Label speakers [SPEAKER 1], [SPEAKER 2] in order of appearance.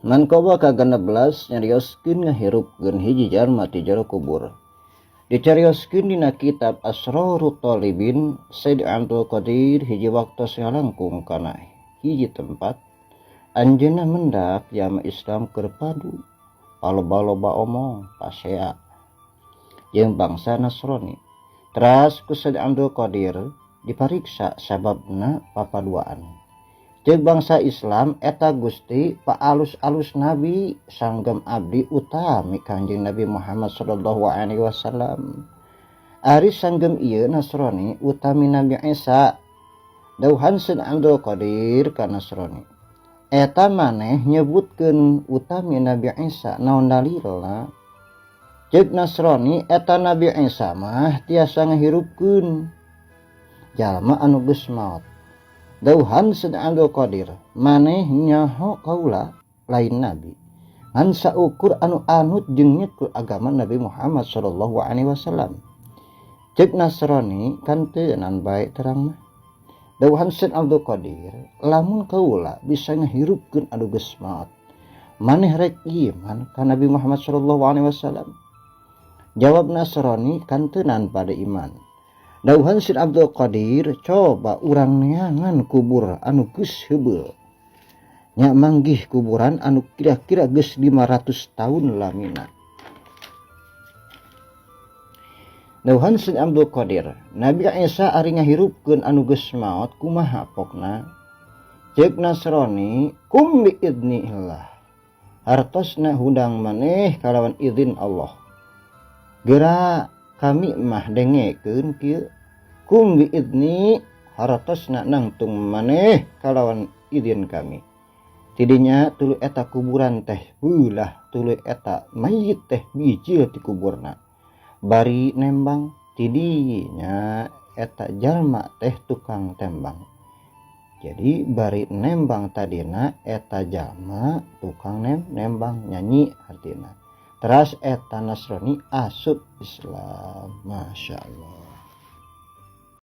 [SPEAKER 1] Mankoba ka-16 nyarioskeun ngahirupkeun hiji jalma ti jero kubur. Dicarioskeun dina kitab Asrarut Talibin, Said Abdul Qadir hiji waktu salangkung kana hiji tempat anjeunna mendak jama Islam keur padu paloba-loba omong pasea jeung bangsa Nasrani. Teras ku Said Abdul Qadir dipariksa sababna papaduaan. Jeung bangsa Islam eta Gusti pa alus-alus Nabi sanggem abdi utami Kanjeng Nabi Muhammad sallallahu alaihi wasallam. Ari sanggem ieu Nasrani utami Nabi Isa. Dauhan Said Abdul Qadir ka Nasrani. Eta maneh nyebutkeun utami Nabi Isa naon dalilna? Ceuk Nasrani eta Nabi Isa mah tiasa ngahirupkeun jalma anu geus maot. Dauhan Said Abdul Qadir, maneh nyaho kaula lain nabi. Ngan saukur anu anut jeung nyekul agama Nabi Muhammad sallallahu alaihi wasallam. Ceuk Nasrani kan teu nan bae terang mah. Dauhan Said Abdul Qadir, lamun kaula bisa ngahirupkeun anu geus maot, maneh rek iman ka Nabi Muhammad sallallahu alaihi wasallam. Jawab Nasrani kan teu nan pada iman. Dauhan Said Abdul Qadir, coba urang neangan kubur anu geus heubeul. Nya manggih kuburan anu kira-kira geus 500 tahun lamina. Dauhan Said Abdul Qadir, Nabi Isa ari ngahirupkeun anu geus maot kumaha pokna? Ceuk Nasrani, kum bi idznillah. Hartosna hudang maneh kalawan izin Allah. Geura kami mah dengekeun kieu. Kum bi idzni hartosna nangtung maneh kalawan izin kami. Tidinya tuluy eta kuburan teh beulah tuluy eta mayit teh bijil ti kuburna. Bari nembang tidinya eta jalma teh tukang tembang. Jadi bari nembang tadina eta jalma tukang nembang nyanyi artina. Teras eta Nasrani asup Islam. Masya Allah.